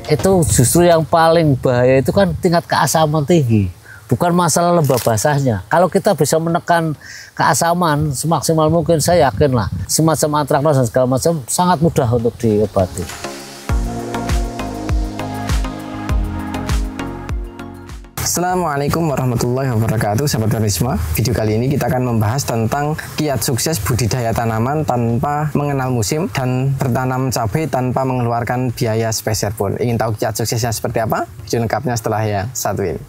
Itu justru yang paling bahaya itu kan tingkat keasaman tinggi, bukan masalah lembab basahnya. Kalau kita bisa menekan keasaman semaksimal mungkin, saya yakin lah semacam antraknos dan segala macam sangat mudah untuk diobati. Assalamualaikum warahmatullahi wabarakatuh, sahabat organisme. Video kali ini kita akan membahas tentang kiat sukses budidaya tanaman tanpa mengenal musim dan bertanam cabai tanpa mengeluarkan biaya spesial pun. Ingin tahu kiat suksesnya seperti apa? Video lengkapnya setelah yang satu ini.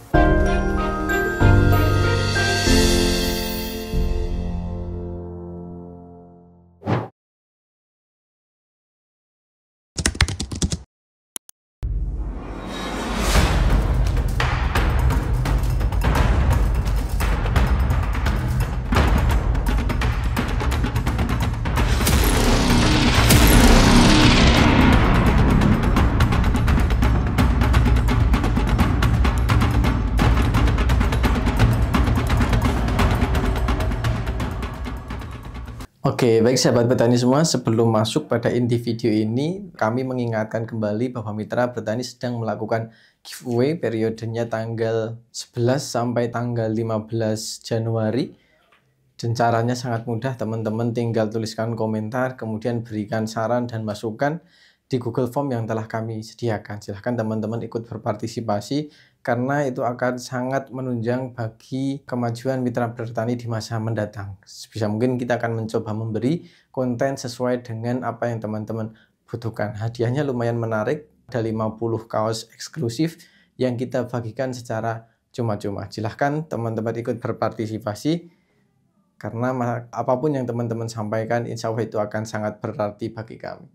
Oke, baik sahabat petani semua, sebelum masuk pada inti video ini, kami mengingatkan kembali bahwa Mitra Bertani sedang melakukan giveaway periodenya tanggal 11 sampai tanggal 15 Januari. Dan caranya sangat mudah, teman-teman tinggal tuliskan komentar, kemudian berikan saran dan masukan di Google Form yang telah kami sediakan. Silahkan teman-teman ikut berpartisipasi, karena itu akan sangat menunjang bagi kemajuan Mitra Bertani di masa mendatang. Sebisa mungkin kita akan mencoba memberi konten sesuai dengan apa yang teman-teman butuhkan. Hadiahnya lumayan menarik, ada 50 kaos eksklusif yang kita bagikan secara cuma-cuma. Silahkan teman-teman ikut berpartisipasi, karena apapun yang teman-teman sampaikan, insya Allah itu akan sangat berarti bagi kami.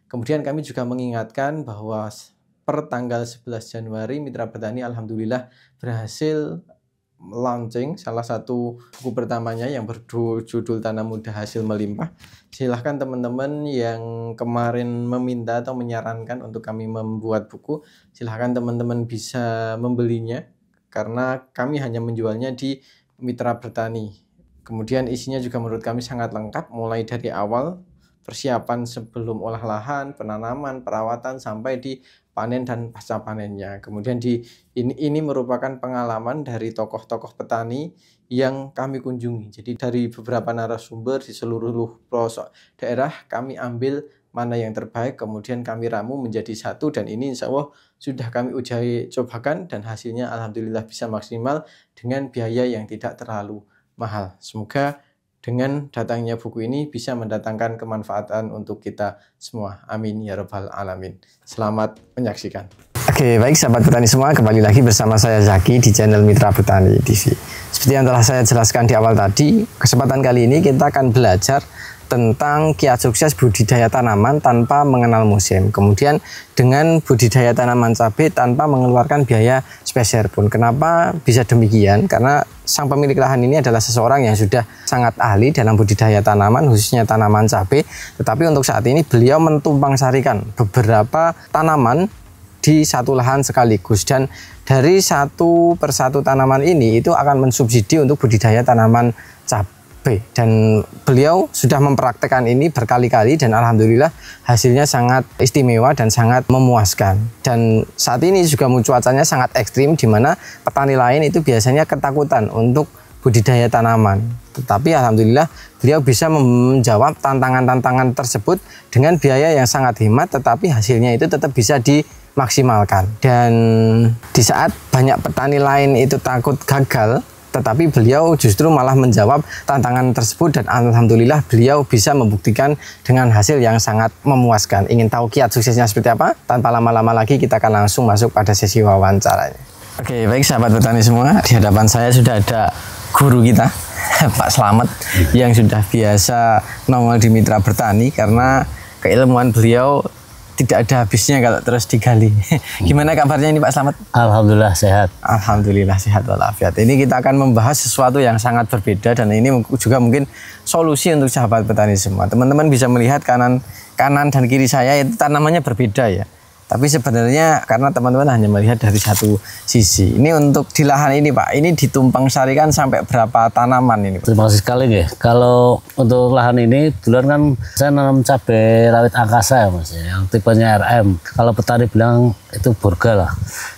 Kemudian kami juga mengingatkan bahwa per tanggal 11 Januari Mitra Bertani alhamdulillah berhasil launching salah satu buku pertamanya yang berjudul Tanam Mudah Hasil Melimpah. Silahkan teman-teman yang kemarin meminta atau menyarankan untuk kami membuat buku, silahkan teman-teman bisa membelinya, karena kami hanya menjualnya di Mitra Bertani. Kemudian isinya juga menurut kami sangat lengkap, mulai dari awal persiapan sebelum olah lahan, penanaman, perawatan, sampai di panen dan pasca panennya. Kemudian ini merupakan pengalaman dari tokoh-tokoh petani yang kami kunjungi. Jadi dari beberapa narasumber di seluruh pelosok daerah, kami ambil mana yang terbaik, kemudian kami ramu menjadi satu, dan ini insya Allah sudah kami uji cobakan dan hasilnya alhamdulillah bisa maksimal dengan biaya yang tidak terlalu mahal. Semoga dengan datangnya buku ini bisa mendatangkan kemanfaatan untuk kita semua. Amin ya rabbal alamin. Selamat menyaksikan. Oke, baik sahabat petani semua, kembali lagi bersama saya Zaki di channel Mitra Bertani TV. Seperti yang telah saya jelaskan di awal tadi, kesempatan kali ini kita akan belajar tentang kiat sukses budidaya tanaman tanpa mengenal musim. Kemudian dengan budidaya tanaman cabai tanpa mengeluarkan biaya spesial pun. Kenapa bisa demikian? Karena sang pemilik lahan ini adalah seseorang yang sudah sangat ahli dalam budidaya tanaman, khususnya tanaman cabai. Tetapi untuk saat ini beliau mentumpang sarikan beberapa tanaman di satu lahan sekaligus, dan dari satu persatu tanaman ini itu akan mensubsidi untuk budidaya tanaman cabai. Dan beliau sudah mempraktekkan ini berkali-kali dan alhamdulillah hasilnya sangat istimewa dan sangat memuaskan. Dan saat ini juga cuacanya sangat ekstrim, di mana petani lain itu biasanya ketakutan untuk budidaya tanaman. Tetapi alhamdulillah beliau bisa menjawab tantangan-tantangan tersebut dengan biaya yang sangat hemat, tetapi hasilnya itu tetap bisa dimaksimalkan. Dan di saat banyak petani lain itu takut gagal, tetapi beliau justru malah menjawab tantangan tersebut, dan alhamdulillah beliau bisa membuktikan dengan hasil yang sangat memuaskan. Ingin tahu kiat suksesnya seperti apa? Tanpa lama-lama lagi kita akan langsung masuk pada sesi wawancaranya. Oke, baik sahabat petani semua, di hadapan saya sudah ada guru kita Pak Slamet yang sudah biasa nongol di Mitra Bertani, karena keilmuan beliau tidak ada habisnya kalau terus digali. Gimana kabarnya ini Pak Slamet? Alhamdulillah sehat. Alhamdulillah sehat walafiat. Ini kita akan membahas sesuatu yang sangat berbeda, dan ini juga mungkin solusi untuk sahabat petani semua. Teman-teman bisa melihat kanan dan kiri saya itu tanamannya berbeda ya. Tapi sebenarnya karena teman-teman hanya melihat dari satu sisi. Ini untuk di lahan ini Pak, ini ditumpang sarikan sampai berapa tanaman ini Pak? Terima kasih sekali ya. Kalau untuk lahan ini duluan kan saya nanam cabai rawit angkasa ya Mas, yang tipenya RM. Kalau petani bilang itu burga lah.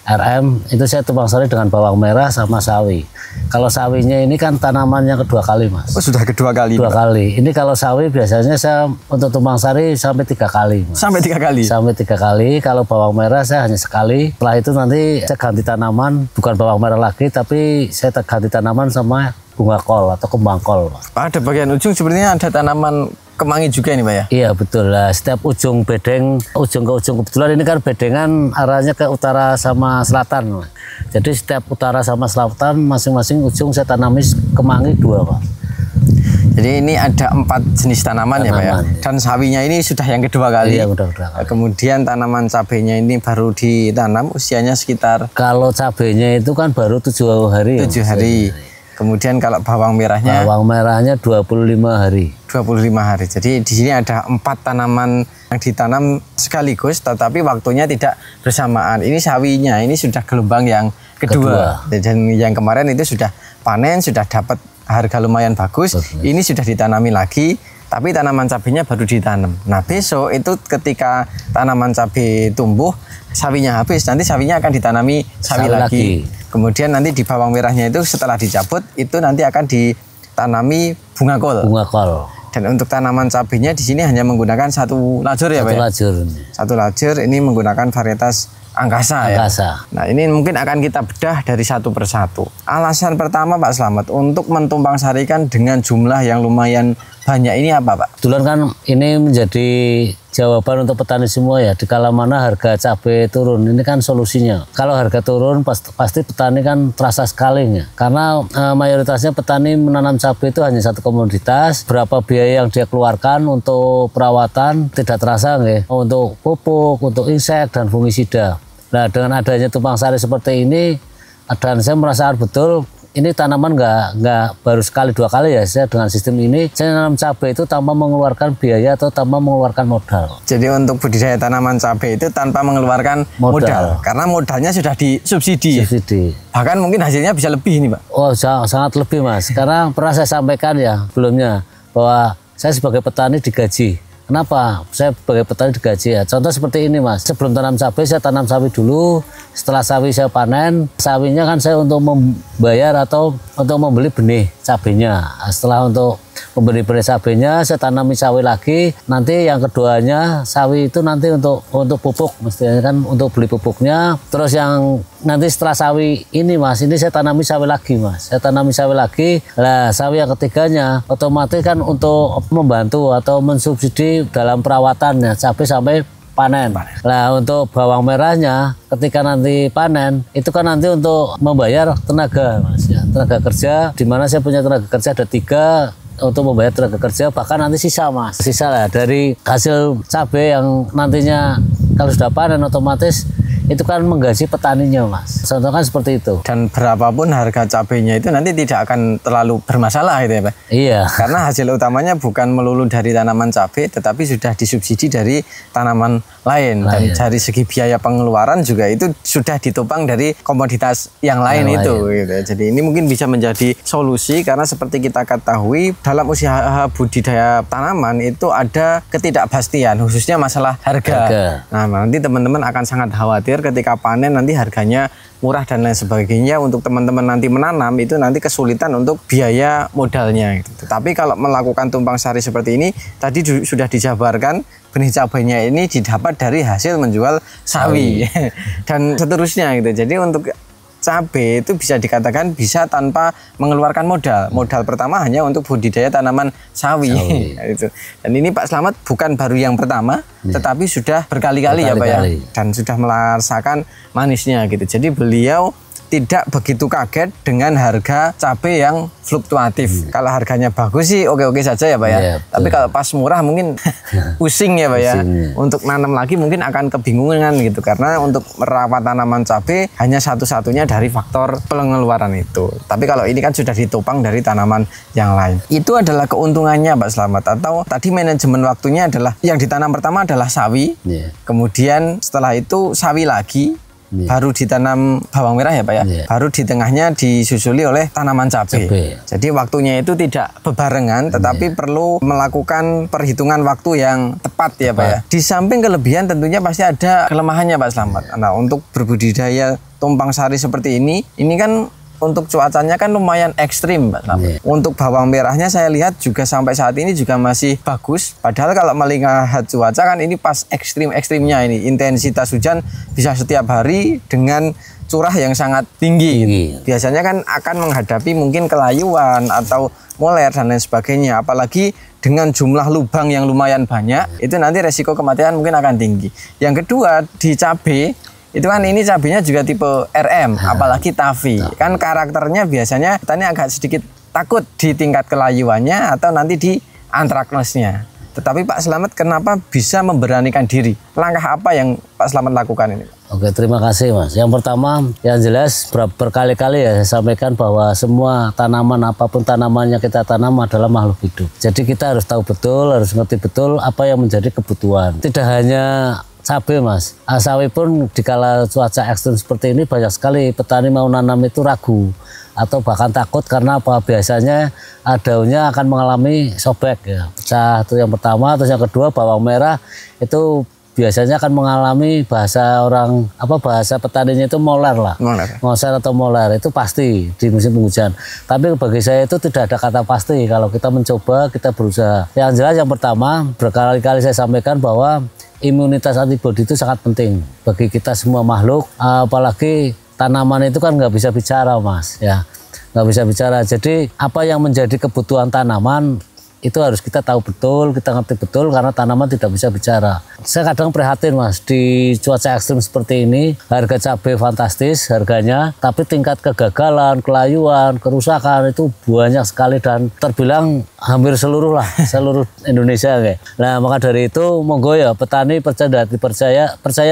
RM itu saya tumpang sari dengan bawang merah sama sawi. Kalau sawinya ini kan tanamannya kedua kali Mas. Oh, sudah kedua kali. Dua kali. Ini kalau sawi biasanya saya untuk tumpang sari sampai 3 kali Mas. Sampai 3 kali? Sampai 3 kali. Kalau bawang merah saya hanya sekali. Setelah itu nanti saya ganti tanaman, bukan bawang merah lagi, tapi saya ganti tanaman sama bunga kol atau kembang kol. Pada bagian ujung sepertinya ada tanaman kemangi juga ini Pak ya? Iya betul lah. Setiap ujung bedeng, ujung ke ujung, kebetulan ini kan bedengan arahnya ke utara sama selatan. Jadi setiap utara sama selatan masing-masing ujung saya tanami kemangi 2 Pak. Jadi ini ada 4 jenis tanaman ya Pak ya? Dan sawinya ini sudah yang kedua kali. Iya, udah kali. Kemudian tanaman cabenya ini baru ditanam usianya sekitar? Kalau cabenya itu kan baru 7 hari. 7 hari. Kemudian kalau bawang merahnya? Bawang merahnya 25 hari. 25 hari. Jadi di sini ada 4 tanaman yang ditanam sekaligus, tetapi waktunya tidak bersamaan. Ini sawinya, ini sudah gelombang yang kedua. Dan yang kemarin itu sudah panen, sudah dapat harga lumayan bagus. Ini sudah ditanami lagi, tapi tanaman cabenya baru ditanam. Nah besok itu ketika tanaman cabai tumbuh, sawinya habis, nanti sawinya akan ditanami sawi lagi. Kemudian nanti di bawang merahnya itu setelah dicabut, itu nanti akan ditanami bunga kol. Bunga kol. Dan untuk tanaman cabenya di sini hanya menggunakan 1 lajur ya Pak? 1 lajur. 1 lajur, ini menggunakan varietas angkasa ya. Nah ini mungkin akan kita bedah dari satu persatu. Alasan pertama Pak Slamet untuk mentumpang sarikan dengan jumlah yang lumayan banyak ini apa Pak? Kebetulan kan ini menjadi jawaban untuk petani semua ya. Di kala mana harga cabai turun, ini kan solusinya. Kalau harga turun pasti petani kan terasa sekali ya. Karena mayoritasnya petani menanam cabai itu hanya satu komoditas. Berapa biaya yang dia keluarkan untuk perawatan tidak terasa ya. Untuk pupuk, untuk insek dan fungisida. Nah dengan adanya tumpang sari seperti ini, dan saya merasakan betul ini tanaman nggak baru sekali 2 kali ya. Saya dengan sistem ini saya nanam cabai itu tanpa mengeluarkan biaya atau tanpa mengeluarkan modal. Jadi untuk budidaya tanaman cabai itu tanpa mengeluarkan modal. Karena modalnya sudah disubsidi. Bahkan mungkin hasilnya bisa lebih ini Pak. Oh sangat lebih Mas. Karena pernah saya sampaikan ya sebelumnya bahwa saya sebagai petani digaji. Kenapa saya sebagai petani digaji ya? Contoh seperti ini Mas, sebelum tanam cabai saya tanam sawi dulu, setelah sawi saya panen, sawinya kan saya untuk membayar atau untuk membeli benih cabainya. Setelah untuk membeli benih cabainya, saya tanami sawi lagi. Nanti yang keduanya sawi itu nanti untuk pupuk, mestinya kan untuk beli pupuknya. Terus yang nanti setelah sawi ini Mas, ini saya tanami sawi lagi Mas. Saya tanami sawi lagi. Lah sawi yang ketiganya otomatis kan untuk membantu atau mensubsidi dalam perawatannya cabai sampai panen. Nah untuk bawang merahnya ketika nanti panen itu kan nanti untuk membayar tenaga Mas ya, tenaga kerja, di mana saya punya tenaga kerja ada 3 untuk membayar tenaga kerja, bahkan nanti sisa Mas, sisa lah dari hasil cabai yang nantinya kalau sudah panen otomatis itu kan menggaji petaninya Mas. Contoh kan seperti itu. Dan berapapun harga cabainya itu nanti tidak akan terlalu bermasalah gitu ya Pak? Iya. Karena hasil utamanya bukan melulu dari tanaman cabai, tetapi sudah disubsidi dari tanaman lain. Dan dari segi biaya pengeluaran juga itu sudah ditopang dari komoditas yang lain itu. Gitu. Jadi ini mungkin bisa menjadi solusi karena seperti kita ketahui dalam usaha budidaya tanaman itu ada ketidakpastian, khususnya masalah harga. Nah nanti teman-teman akan sangat khawatir ketika panen nanti harganya murah dan lain sebagainya. Untuk teman-teman nanti menanam itu nanti kesulitan untuk biaya modalnya gitu. Tapi kalau melakukan tumpang sari seperti ini tadi sudah dijabarkan benih cabainya ini didapat dari hasil menjual sawi dan seterusnya gitu. Jadi untuk cabai itu bisa dikatakan bisa tanpa mengeluarkan modal. Modal pertama hanya untuk budidaya tanaman sawi. Itu. Dan ini Pak Slamet bukan baru yang pertama, tetapi sudah berkali-kali ya Pak ya. Dan sudah merasakan manisnya gitu. Jadi beliau tidak begitu kaget dengan harga cabai yang fluktuatif. Kalau harganya bagus sih oke-oke saja ya Pak ya. Tapi kalau pas murah mungkin pusing ya Pak ya. Untuk nanam lagi mungkin akan kebingungan gitu, karena untuk merawat tanaman cabai hanya satu-satunya dari faktor pengeluaran itu. Tapi kalau ini kan sudah ditopang dari tanaman yang lain. Itu adalah keuntungannya Pak Slamet. Atau tadi manajemen waktunya adalah yang ditanam pertama adalah sawi. Kemudian setelah itu sawi lagi, baru ditanam bawang merah ya Pak ya. Baru di tengahnya disusuli oleh tanaman cabai. Jadi waktunya itu tidak bebarengan, tetapi perlu melakukan perhitungan waktu yang tepat ya Pak ya. Di samping kelebihan tentunya pasti ada kelemahannya Pak Slamet. Nah, untuk berbudidaya tumpang sari seperti ini kan untuk cuacanya kan lumayan ekstrim Pak Slamet. Untuk bawang merahnya saya lihat juga sampai saat ini juga masih bagus. Padahal kalau melihat cuaca kan ini pas ekstrim-ekstrimnya ini. Intensitas hujan bisa setiap hari dengan curah yang sangat tinggi. Biasanya kan akan menghadapi mungkin kelayuan atau moler dan lain sebagainya. Apalagi dengan jumlah lubang yang lumayan banyak, itu nanti resiko kematian mungkin akan tinggi. Yang kedua di cabai, itu kan ini cabenya juga tipe RM, apalagi Tavi. Kan karakternya biasanya petani agak sedikit takut di tingkat kelayuannya atau nanti di antraknosnya. Tetapi Pak Slamet kenapa bisa memberanikan diri? Langkah apa yang Pak Slamet lakukan ini? Oke, terima kasih Mas. Yang pertama, yang jelas berkali-kali ya saya sampaikan bahwa semua tanaman, apapun tanamannya kita tanam adalah makhluk hidup. Jadi kita harus tahu betul, harus ngerti betul apa yang menjadi kebutuhan. Tidak hanya cabai Mas, sawi pun dikala cuaca ekstrim seperti ini banyak sekali petani mau nanam itu ragu atau bahkan takut karena apa? Biasanya daunnya akan mengalami sobek ya, pecah. Itu yang pertama. Terus yang kedua, bawang merah itu biasanya akan mengalami bahasa petaninya itu moler lah, ngoser atau moler, itu pasti di musim penghujan. Tapi bagi saya itu tidak ada kata pasti. Kalau kita mencoba, kita berusaha. Yang jelas yang pertama, berkali-kali saya sampaikan bahwa imunitas antibodi itu sangat penting bagi kita semua makhluk, apalagi tanaman itu kan nggak bisa bicara Mas ya, nggak bisa bicara. Jadi apa yang menjadi kebutuhan tanaman itu harus kita tahu betul, kita ngerti betul, karena tanaman tidak bisa bicara. Saya kadang prihatin Mas, di cuaca ekstrim seperti ini, harga cabai fantastis harganya, tapi tingkat kegagalan, kelayuan, kerusakan itu banyak sekali dan terbilang hampir seluruh Indonesia kayak. Nah, maka dari itu monggo ya petani percaya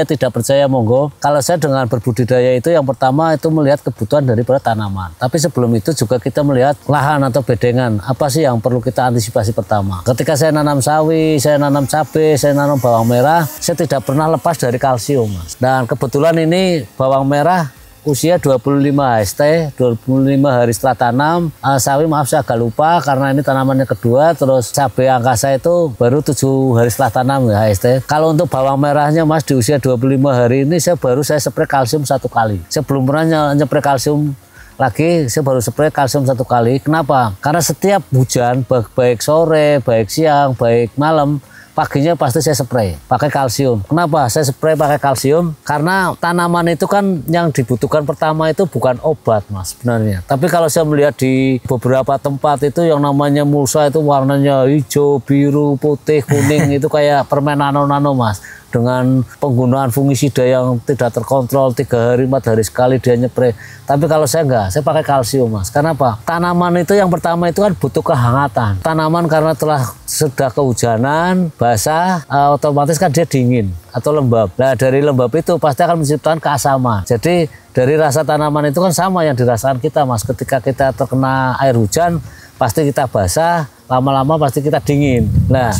tidak percaya monggo. Kalau saya dengan berbudidaya itu yang pertama itu melihat kebutuhan daripada tanaman. Tapi sebelum itu juga kita melihat lahan atau bedengan. Apa sih yang perlu kita antisipasi pertama? Ketika saya nanam sawi, saya nanam cabai, saya nanam bawang merah, saya tidak pernah lepas dari kalsium Mas. Dan kebetulan ini bawang merah usia 25 HST, 25 hari setelah tanam. Sawi maaf saya agak lupa karena ini tanamannya kedua. Terus cabai angkasa itu baru 7 hari setelah tanam ya HST. Kalau untuk bawang merahnya Mas di usia 25 hari ini saya spray kalsium 1 kali. Saya belum pernah nyepray kalsium lagi, saya baru spray kalsium 1 kali. Kenapa? Karena setiap hujan baik sore, baik siang, baik malam, paginya pasti saya spray pakai kalsium. Kenapa saya spray pakai kalsium? Karena tanaman itu kan yang dibutuhkan pertama itu bukan obat Mas sebenarnya. Tapi kalau saya melihat di beberapa tempat itu yang namanya mulsa itu warnanya hijau, biru, putih, kuning itu kayak permen nano-nano Mas. Dengan penggunaan fungisida yang tidak terkontrol, 3 hari 4 hari sekali dia nyepray. Tapi kalau saya enggak, saya pakai kalsium Mas. Karena apa? Tanaman itu yang pertama itu kan butuh kehangatan. Tanaman karena sudah kehujanan, basah, otomatis kan dia dingin atau lembab. Nah dari lembab itu pasti akan menciptakan keasaman. Jadi dari rasa tanaman itu kan sama yang dirasakan kita Mas. Ketika kita terkena air hujan, pasti kita basah, lama-lama pasti kita dingin. Nah,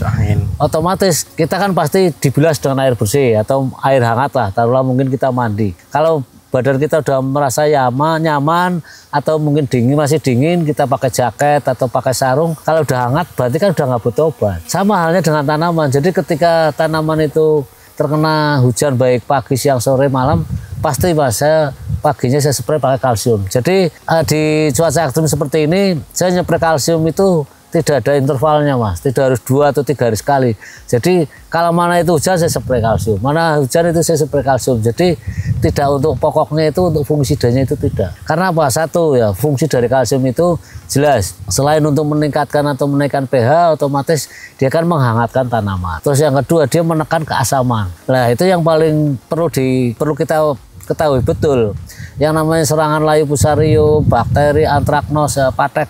otomatis kita kan pasti dibilas dengan air bersih atau air hangat lah. Taruhlah mungkin kita mandi. Kalau badan kita udah merasa nyaman atau mungkin masih dingin, kita pakai jaket atau pakai sarung. Kalau udah hangat, berarti kan udah nggak butuh obat. Sama halnya dengan tanaman. Jadi ketika tanaman itu terkena hujan baik pagi, siang, sore, malam, pasti Mas paginya saya spray pakai kalsium. Jadi di cuaca ekstrim seperti ini saya nyepray kalsium itu tidak ada intervalnya Mas, tidak harus 2 atau 3 hari sekali. Jadi kalau mana itu hujan saya spray kalsium, mana hujan itu saya spray kalsium. Jadi tidak untuk pokoknya itu, untuk fungisidanya itu tidak. Karena apa? Satu ya, fungsi dari kalsium itu jelas selain untuk meningkatkan atau menaikkan pH, otomatis dia akan menghangatkan tanaman. Terus yang kedua dia menekan keasaman. Nah itu yang paling perlu kita ketahui betul. yang namanya serangan layu fusarium, bakteri, antraknos, patek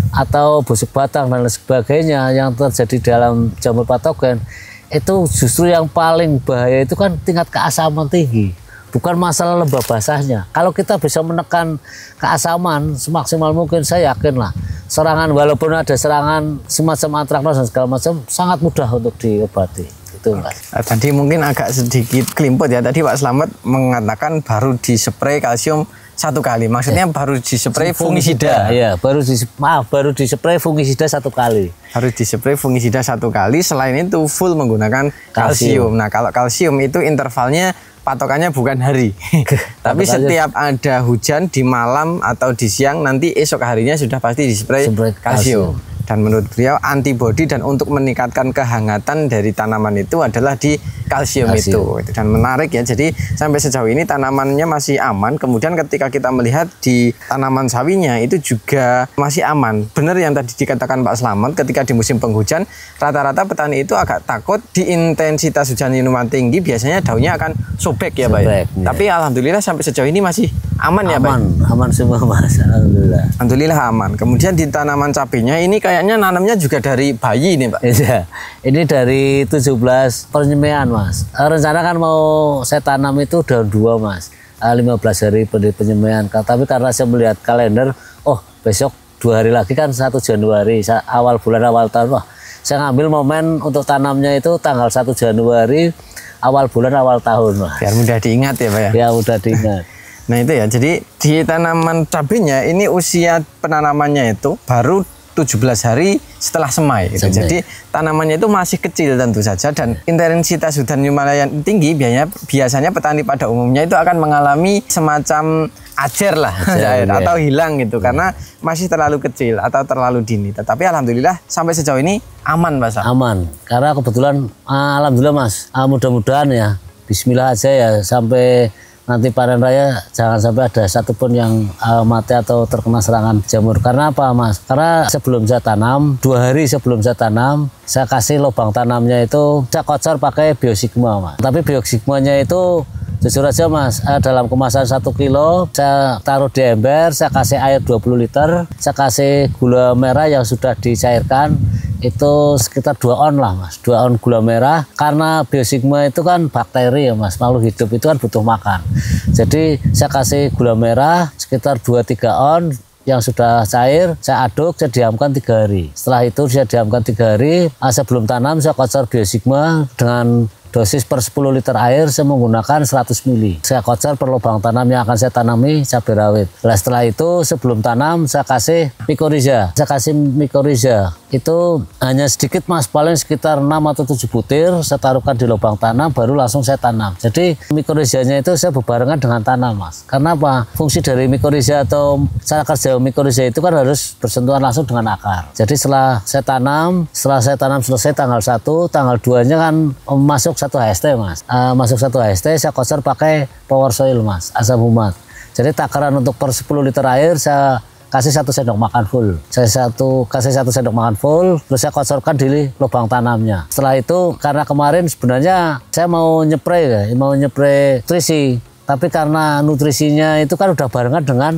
atau busuk batang dan lain sebagainya yang terjadi dalam jamur patogen, itu justru yang paling bahaya itu kan tingkat keasaman tinggi, bukan masalah lembab basahnya. Kalau kita bisa menekan keasaman semaksimal mungkin, saya yakin lah serangan, walaupun ada serangan semacam antraknos dan segala macam, sangat mudah untuk diobati. Itu, Mas. Tadi mungkin agak sedikit kelimput ya. Tadi Pak Slamet mengatakan baru dispray kalsium 1 kali. Maksudnya baru dispray fungisida. Ya, baru dispray fungisida 1 kali. Harus dispray fungisida 1 kali. Selain itu full menggunakan kalsium. Nah, kalau kalsium itu intervalnya patokannya bukan hari. Tapi setiap ada hujan di malam atau di siang, nanti esok harinya sudah pasti dispray kalsium. Dan menurut beliau antibodi dan untuk meningkatkan kehangatan dari tanaman itu adalah di kalsium itu. Dan menarik ya, jadi sampai sejauh ini tanamannya masih aman. Kemudian ketika kita melihat di tanaman sawinya itu juga masih aman. Benar yang tadi dikatakan Pak Slamet, ketika di musim penghujan rata-rata petani itu agak takut di intensitas hujan yang lumayan tinggi, biasanya daunnya akan sobek ya Pak ya. Tapi alhamdulillah sampai sejauh ini masih aman ya Pak. Aman semua Mas, alhamdulillah. Alhamdulillah aman. Kemudian di tanaman cabenya ini kayaknya nanamnya juga dari bayi nih Pak. Iya, ini dari 17 penyemaian Mas. Rencana kan mau saya tanam itu daun 2 Mas, 15 hari penyemaian. Tapi karena saya melihat kalender, oh besok 2 hari lagi kan 1 Januari, awal bulan awal tahun. Wah, saya ngambil momen untuk tanamnya itu tanggal 1 Januari, awal bulan awal tahun Mas. Biar mudah diingat ya Pak ya. Ya mudah diingat. Nah itu ya, jadi di tanaman cabenya ini usia penanamannya itu baru 17 hari setelah semai gitu. Jadi tanamannya itu masih kecil tentu saja, dan intensitas hujan lumayan tinggi, biasanya petani pada umumnya itu akan mengalami semacam ajer lah atau hilang gitu karena masih terlalu kecil atau terlalu dini. Tetapi alhamdulillah sampai sejauh ini aman Mas. Aman, karena kebetulan alhamdulillah Mas, mudah-mudahan ya bismillah aja ya, sampai nanti panen raya jangan sampai ada satupun yang mati atau terkena serangan jamur. Karena apa Mas? Karena sebelum saya tanam, 2 hari sebelum saya tanam, saya kasih lubang tanamnya itu saya kocor pakai biosigma Mas. Tapi biosigmanya itu jujur aja Mas, dalam kemasan 1 kilo saya taruh di ember, saya kasih air 20 liter, saya kasih gula merah yang sudah dicairkan itu sekitar 2 on lah Mas, 2 on gula merah. Karena biosigma itu kan bakteri ya Mas, makhluk hidup itu kan butuh makan. Jadi saya kasih gula merah sekitar 2-3 on yang sudah cair, saya aduk, saya diamkan 3 hari. Setelah itu saya diamkan 3 hari, sebelum tanam saya kocor biosigma dengan dosis per 10 liter air saya menggunakan 100 ml. Saya kocor per lubang tanam yang akan saya tanami cabai rawit. Nah, setelah itu sebelum tanam saya kasih mikoriza. Saya kasih mikoriza itu hanya sedikit Mas, paling sekitar 6 atau 7 butir. Saya taruhkan di lubang tanam, baru langsung saya tanam. Jadi mikorizanya itu saya bebarengan dengan tanam Mas. Karena apa? Fungsi dari mikoriza atau cara kerja mikoriza itu kan harus bersentuhan langsung dengan akar. Jadi setelah saya tanam selesai tanggal 1, tanggal 2-nya kan masuk 1 HST Mas. Masuk 1 HST saya kocor pakai power soil Mas, asam humat. Jadi takaran untuk per 10 liter air saya kasih 1 sendok makan full. Saya kasih 1 sendok makan full, terus saya kocorkan di lubang tanamnya. Setelah itu karena kemarin sebenarnya saya mau nyepray nutrisi, tapi karena nutrisinya itu kan udah barengan dengan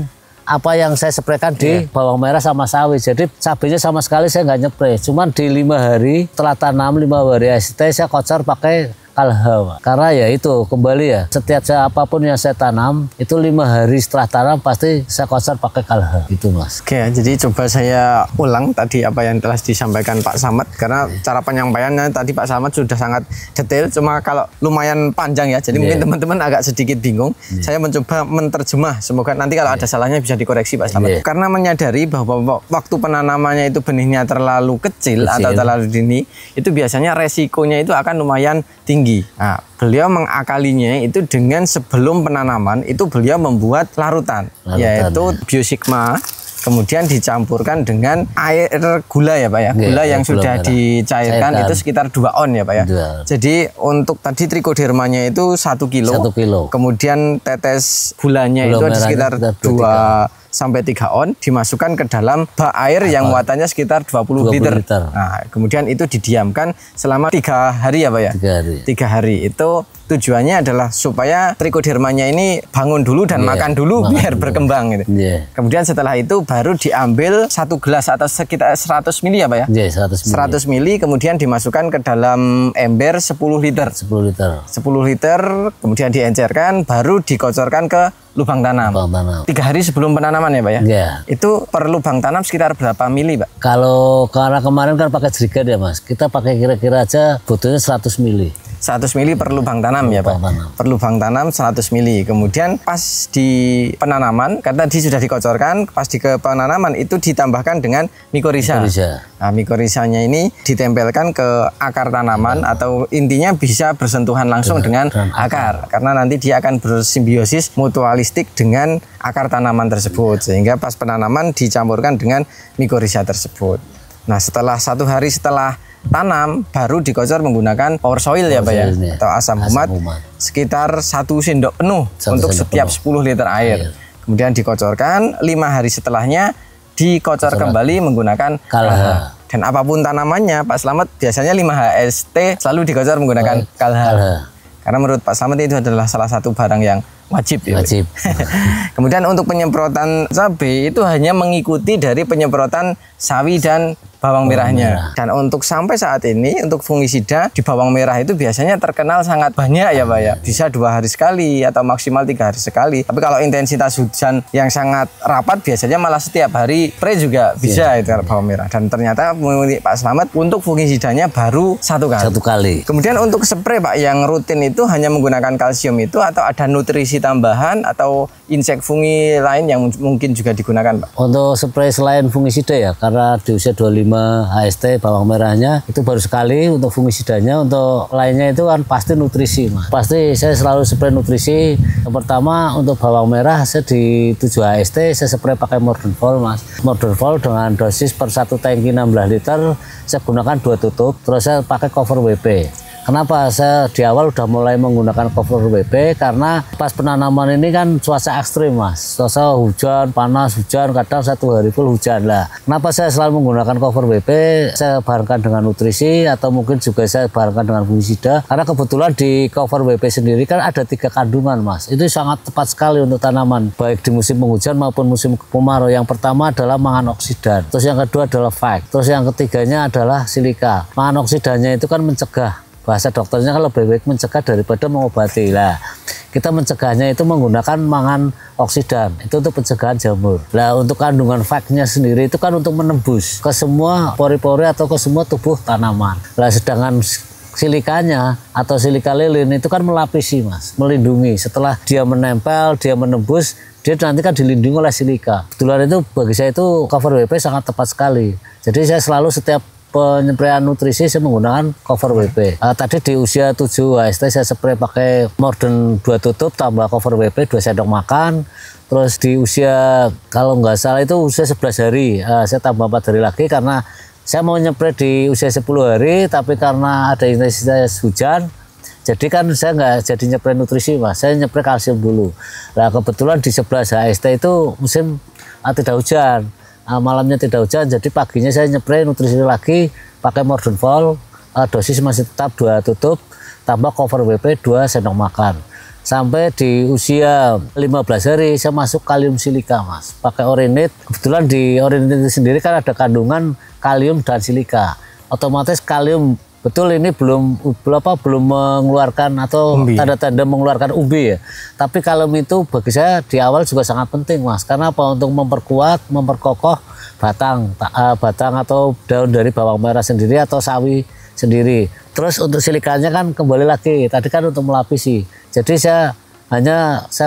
apa yang saya spraykan di bawang merah sama sawi. Jadi cabenya sama sekali saya nggak nyepray. Cuman di 5 hari setelah tanam, 5 hari ST saya kocor pakai kalha. Karena ya itu kembali ya, setiap apapun yang saya tanam itu 5 hari setelah tanam pasti saya kocor pakai kalha. Itu Mas. Oke, jadi coba saya ulang tadi apa yang telah disampaikan Pak Slamet, karena cara penyampaiannya tadi Pak Slamet sudah sangat detail, cuma kalau lumayan panjang ya, jadi mungkin teman-teman agak sedikit bingung. Saya mencoba menerjemah, semoga nanti kalau ada salahnya bisa dikoreksi Pak Slamet. Karena menyadari bahwa waktu penanamannya itu benihnya terlalu kecil atau terlalu dini, itu biasanya resikonya itu akan lumayan tinggi. Nah, beliau mengakalinya itu dengan sebelum penanaman itu beliau membuat larutan. Yaitu biosigma, kemudian dicampurkan dengan air gula ya Pak ya. Gula yang sudah dicairkan itu sekitar 2 on ya Pak ya. Jadi untuk tadi trichodermanya itu 1 kilo. 1 kilo. Kemudian tetes gulanya itu ada sekitar 2 sampai 3 on dimasukkan ke dalam bak air yang muatannya sekitar 20 liter. Nah, kemudian itu didiamkan selama 3 hari ya Pak ya? 3 hari. 3 hari. Itu tujuannya adalah supaya trichodermanya ini bangun dulu dan makan dulu biar berkembang gitu. Kemudian setelah itu baru diambil 1 gelas atau sekitar 100 ml ya Pak ya? 100 ml kemudian dimasukkan ke dalam ember 10 liter. 10 liter kemudian diencerkan baru dikocorkan ke lubang tanam. 3 hari sebelum penanaman ya Pak ya? Itu per lubang tanam sekitar berapa mili Pak? Kalau karena kemarin kan pakai jerigen ya Mas, kita pakai kira-kira aja butuhnya 100 mili. 100 mili per lubang tanam ya Pak? Per lubang tanam 100 mili. Kemudian pas di penanaman, karena tadi sudah dikocorkan, pas di ke penanaman itu ditambahkan dengan mikoriza. Nah, mikorizanya ini ditempelkan ke akar tanaman atau intinya bisa bersentuhan langsung dengan akar. Karena nanti dia akan bersimbiosis mutualistik dengan akar tanaman tersebut. Sehingga pas penanaman dicampurkan dengan mikoriza tersebut. Nah, setelah 1 hari setelah tanam baru dikocor menggunakan power soil ya Pak ya, atau asam humat sekitar 1 sendok penuh untuk setiap 10 liter air. Kemudian dikocorkan 5 hari setelahnya dikocor kembali menggunakan Kalha. Dan apapun tanamannya Pak Slamet biasanya 5HST selalu dikocor menggunakan Kalha. Karena menurut Pak Slamet itu adalah salah satu barang yang wajib ya. Kemudian untuk penyemprotan cabai itu hanya mengikuti dari penyemprotan sawi dan bawang merahnya. Dan untuk sampai saat ini untuk fungisida di bawang merah itu biasanya terkenal sangat banyak ya Pak ya. Bisa 2 hari sekali atau maksimal 3 hari sekali. Tapi kalau intensitas hujan yang sangat rapat biasanya malah setiap hari spray juga bisa itu bawang merah. Dan ternyata menurut Pak Slamet untuk fungisidanya baru 1 kali. Kemudian untuk spray Pak yang rutin itu hanya menggunakan kalsium itu atau ada nutrisi tambahan atau insek fungi lain yang mungkin juga digunakan Pak? Untuk spray selain fungisida ya, karena di usia 25 HST bawang merahnya itu baru sekali untuk fungisidanya. Untuk lainnya itu kan pasti nutrisi Mas. Pasti saya selalu spray nutrisi. Yang pertama untuk bawang merah saya di 7 HST saya spray pakai Morden Vol Mas. Morden Vol dengan dosis per 1 tangki 16 liter saya gunakan 2 tutup, terus saya pakai cover WP. Kenapa saya di awal udah mulai menggunakan cover WP? Karena pas penanaman ini kan cuaca ekstrim Mas. Cuaca hujan, panas, hujan, kadang 1 hari full hujan lah. Kenapa saya selalu menggunakan cover WP? Saya barengkan dengan nutrisi atau mungkin juga saya barengkan dengan fungisida. Karena kebetulan di cover WP sendiri kan ada 3 kandungan Mas. Itu sangat tepat sekali untuk tanaman, baik di musim penghujan maupun musim kemarau. Yang pertama adalah mangan oksidan, terus yang kedua adalah FAC, terus yang ketiganya adalah silika. Mangan oksidannya itu kan mencegah, bahasa dokternya kan lebih baik mencegah daripada mengobati lah. Kita mencegahnya itu menggunakan mangan oksidan, itu untuk pencegahan jamur. Nah untuk kandungan FAC-nya sendiri itu kan untuk menembus ke semua pori-pori atau ke semua tubuh tanaman. Nah sedangkan silikanya atau silika lilin itu kan melapisi Mas, melindungi. Setelah dia menempel, dia menembus, dia nanti kan dilindungi oleh silika. Kebetulan itu bagi saya itu cover WP sangat tepat sekali. Jadi saya selalu setiap penyepraian nutrisi saya menggunakan cover WP. Tadi di usia 7 HST saya spray pakai Morden 2 tutup tambah cover WP 2 sendok makan. Terus di usia kalau nggak salah itu usia 11 hari saya tambah 4 hari lagi karena saya mau nyepray di usia 10 hari tapi karena ada intensitas hujan jadi kan saya nggak jadi nyepray nutrisi Mas, saya nyepray kalsium dulu. Nah kebetulan di 11 HST itu musim tidak hujan. Malamnya tidak hujan, jadi paginya saya nyepray nutrisi lagi pakai Morden Vol, dosis masih tetap 2 tutup tambah cover WP 2 sendok makan. Sampai di usia 15 hari saya masuk kalium silika Mas, pakai Orinit. Kebetulan di Orinit sendiri kan ada kandungan kalium dan silika. Otomatis kalium betul ini belum mengeluarkan atau tanda-tanda mengeluarkan umbi ya. Tapi kalium itu bagi saya di awal juga sangat penting Mas. Karena apa? Untuk memperkuat, memperkokoh batang atau daun dari bawang merah sendiri atau sawi sendiri. Terus untuk silikanya kan kembali lagi tadi kan untuk melapisi. Jadi saya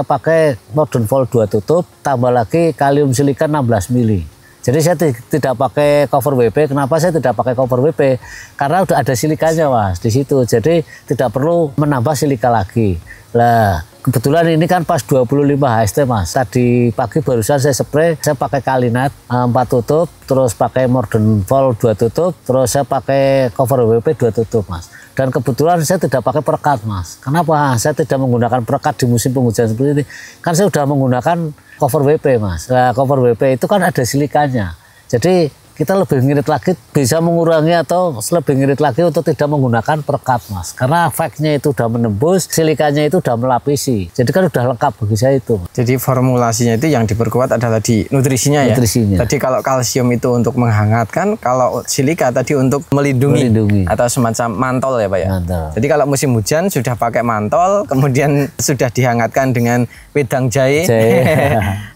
pakai Morden Vol 2 tutup tambah lagi kalium silika 16 mili. Jadi saya tidak pakai cover WP. Kenapa saya tidak pakai cover WP? Karena udah ada silikanya Mas di situ. Jadi tidak perlu menambah silika lagi. Lah kebetulan ini kan pas 25 HST Mas. Tadi pagi barusan saya spray, saya pakai Kalinat 4 tutup, terus pakai Morden Vol 2 tutup, terus saya pakai cover WP 2 tutup Mas. Dan kebetulan saya tidak pakai perekat, Mas. Kenapa? Saya tidak menggunakan perekat di musim penghujan seperti ini. Kan saya sudah menggunakan cover WP, Mas. Nah, cover WP itu kan ada silikanya. Jadi kita lebih ngirit lagi, bisa mengurangi atau lebih ngirit lagi untuk tidak menggunakan perekat, Mas. Karena efeknya itu udah menembus, silikanya itu udah melapisi. Jadi kan udah lengkap bagi saya itu. Jadi formulasinya itu yang diperkuat adalah di nutrisinya ya. Tadi kalau kalsium itu untuk menghangatkan, kalau silika tadi untuk melindungi. Atau semacam mantol ya Pak ya. Mantol. Jadi kalau musim hujan sudah pakai mantol, kemudian sudah dihangatkan dengan wedang jahe.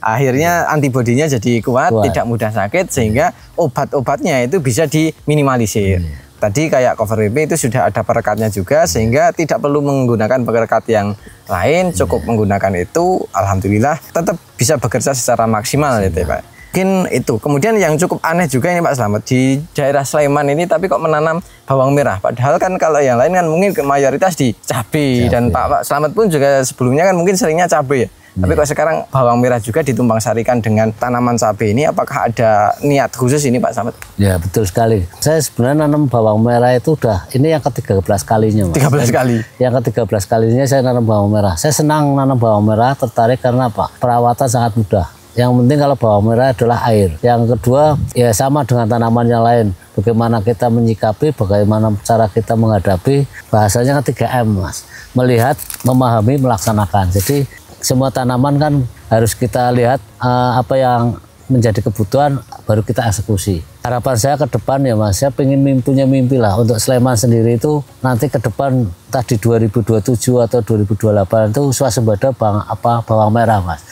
Akhirnya antibodinya jadi kuat, tidak mudah sakit, sehingga obat-obatnya itu bisa diminimalisir. Tadi kayak cover WP itu sudah ada perekatnya juga, sehingga tidak perlu menggunakan perekat yang lain, cukup menggunakan itu. Alhamdulillah tetap bisa bekerja secara maksimal gitu ya Pak. Mungkin itu. Kemudian yang cukup aneh juga ini Pak Slamet, di daerah Sleman ini tapi kok menanam bawang merah. Padahal kan kalau yang lain kan mungkin mayoritas di cabai. Dan Pak Slamet pun juga sebelumnya kan mungkin seringnya cabai ya. Tapi kok sekarang bawang merah juga ditumpang sarikan dengan tanaman cabai ini, apakah ada niat khusus ini Pak Slamet? Ya betul sekali. Saya sebenarnya nanam bawang merah itu ini yang ke-13 kalinya, Mas. 13 kali? Yang ke-13 kalinya saya nanam bawang merah. Saya senang nanam bawang merah, tertarik karena apa? Perawatan sangat mudah. Yang penting kalau bawang merah adalah air. Yang kedua, ya sama dengan tanaman yang lain. Bagaimana kita menyikapi, bagaimana cara kita menghadapi, bahasanya 3M, Mas. Melihat, memahami, melaksanakan. Jadi semua tanaman kan harus kita lihat apa yang menjadi kebutuhan, baru kita eksekusi. Harapan saya ke depan ya Mas, saya pengen punya mimpi lah untuk Sleman sendiri itu nanti ke depan, entah di 2027 atau 2028 itu swasembada bawang merah, Mas.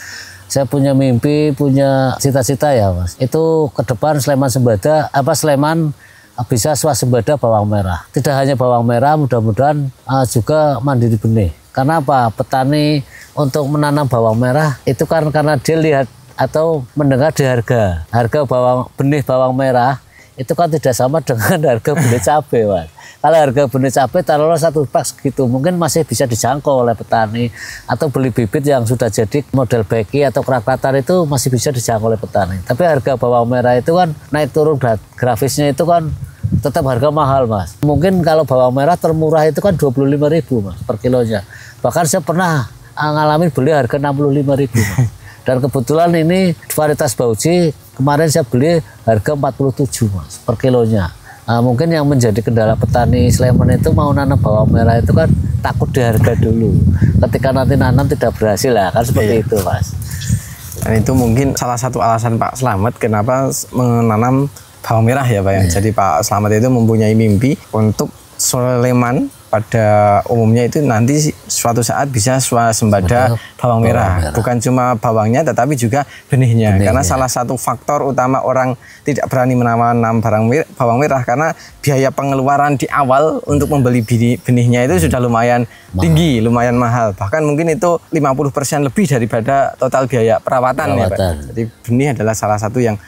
Saya punya mimpi, punya cita-cita ya Mas. Itu ke depan Sleman bisa swasembada bawang merah. Tidak hanya bawang merah, mudah-mudahan juga mandiri benih. Karena apa? Petani untuk menanam bawang merah itu kan karena dia lihat atau mendengar di harga benih bawang merah itu kan tidak sama dengan harga benih cabai, Mas. Kalau harga benih cabai taruhlah 1 pak segitu, mungkin masih bisa dijangkau oleh petani, atau beli bibit yang sudah jadi model beki atau krakatatan itu masih bisa dijangkau oleh petani. Tapi harga bawang merah itu kan naik turun grafisnya itu kan tetap harga mahal, Mas. Mungkin kalau bawang merah termurah itu kan 25.000, Mas, per kilonya. Bahkan saya pernah ngalamin beli harga 65.000, Mas. Dan kebetulan ini varietas Bauji kemarin saya beli harga 47, Mas, per kilonya. Mungkin yang menjadi kendala petani Sleman itu mau nanam bawang merah itu kan takut di harga dulu. Ketika nanti nanam tidak berhasil lah, kan seperti itu, Mas. Dan itu mungkin salah satu alasan Pak Slamet kenapa menanam bawang merah ya Pak ya. Jadi Pak Slamet itu mempunyai mimpi untuk Sleman pada umumnya itu nanti suatu saat bisa swasembada bawang merah. Bukan cuma bawangnya tetapi juga benihnya. Karena salah satu faktor utama orang tidak berani menanam bawang merah karena biaya pengeluaran di awal untuk membeli benihnya itu sudah lumayan tinggi, lumayan mahal. Bahkan mungkin itu 50% lebih daripada total biaya perawatan. Ya Pak. Jadi benih adalah salah satu yang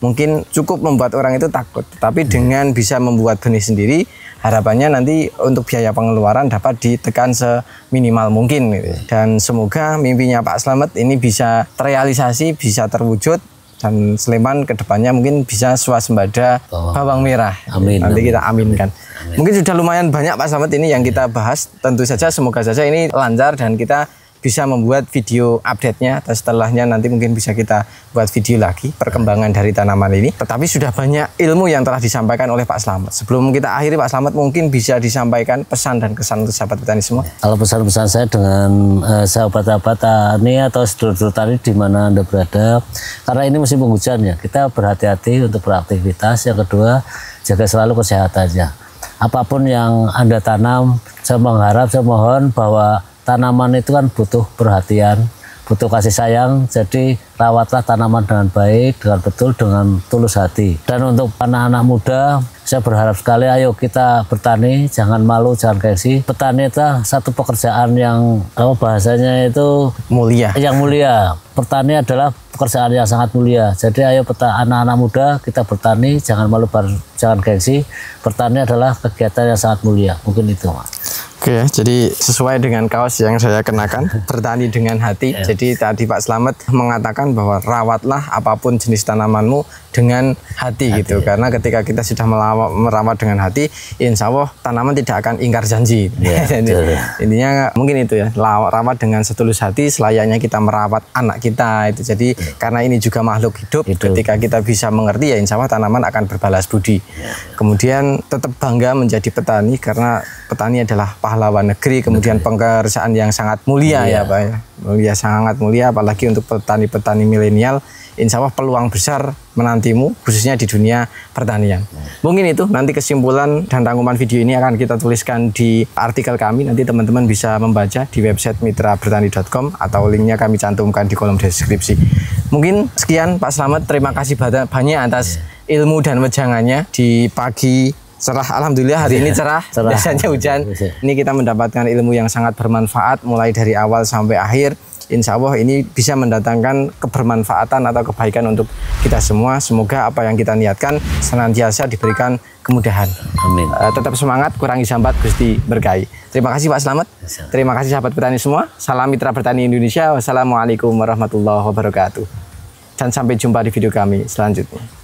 mungkin cukup membuat orang itu takut. Tapi dengan bisa membuat benih sendiri, harapannya nanti untuk biaya pengeluaran dapat ditekan seminimal mungkin gitu. Dan semoga mimpinya Pak Slamet ini bisa terrealisasi, bisa terwujud, dan Sleman kedepannya mungkin bisa swasembada bawang merah. Amin. Nanti kita aminkan. Amin. Mungkin sudah lumayan banyak Pak Slamet ini yang kita bahas. Tentu saja semoga saja ini lancar dan kita bisa membuat video update-nya, atau setelahnya nanti mungkin bisa kita buat video lagi perkembangan dari tanaman ini. Tetapi sudah banyak ilmu yang telah disampaikan oleh Pak Slamet. Sebelum kita akhiri Pak Slamet, mungkin bisa disampaikan pesan dan kesan untuk sahabat petani semua. Kalau pesan-pesan saya dengan sahabat-sahabat tani atau sedulur-sedulur tani di mana Anda berada, karena ini musim penghujan ya, kita berhati-hati untuk beraktivitas. Yang kedua, jaga selalu kesehatannya. Apapun yang Anda tanam, saya mohon bahwa tanaman itu kan butuh perhatian, butuh kasih sayang. Jadi rawatlah tanaman dengan baik, dengan betul, dengan tulus hati. Dan untuk anak-anak muda, saya berharap sekali, ayo kita bertani, jangan malu, jangan gengsi. Petani itu satu pekerjaan yang bahasanya itu mulia. Yang mulia. Pertani adalah pekerjaan yang sangat mulia. Jadi ayo anak-anak muda kita bertani, jangan malu, jangan gengsi. Bertani adalah kegiatan yang sangat mulia. Mungkin itu, Mas. Oke, jadi sesuai dengan kaos yang saya kenakan, bertani dengan hati. Jadi tadi Pak Slamet mengatakan bahwa rawatlah apapun jenis tanamanmu dengan hati gitu. Karena ketika kita sudah merawat dengan hati, insya Allah tanaman tidak akan ingkar janji. Intinya mungkin itu ya, rawat dengan setulus hati selayaknya kita merawat anak kita itu. Jadi karena ini juga makhluk hidup, ketika kita bisa mengerti ya insya Allah tanaman akan berbalas budi. Kemudian tetap bangga menjadi petani karena petani adalah pahlawan negeri. Kemudian pekerjaan yang sangat mulia ya Pak ya. Mulia, sangat mulia, apalagi untuk petani-petani milenial. Insya Allah peluang besar menantimu, khususnya di dunia pertanian. Mungkin itu, nanti kesimpulan dan rangkuman video ini akan kita tuliskan di artikel kami. Nanti teman-teman bisa membaca di website mitrabertani.com atau linknya kami cantumkan di kolom deskripsi. Mungkin sekian Pak Slamet, terima kasih banyak atas ilmu dan wejangannya di pagi cerah. Alhamdulillah hari ini cerah. Biasanya hujan. Ini kita mendapatkan ilmu yang sangat bermanfaat mulai dari awal sampai akhir. Insya Allah ini bisa mendatangkan kebermanfaatan atau kebaikan untuk kita semua. Semoga apa yang kita niatkan senantiasa diberikan kemudahan. Amin. Tetap semangat, kurangi sambat, Gusti berkahi. Terima kasih Pak Slamet. Terima kasih sahabat petani semua. Salam Mitra Bertani Indonesia. Wassalamualaikum warahmatullahi wabarakatuh. Dan sampai jumpa di video kami selanjutnya.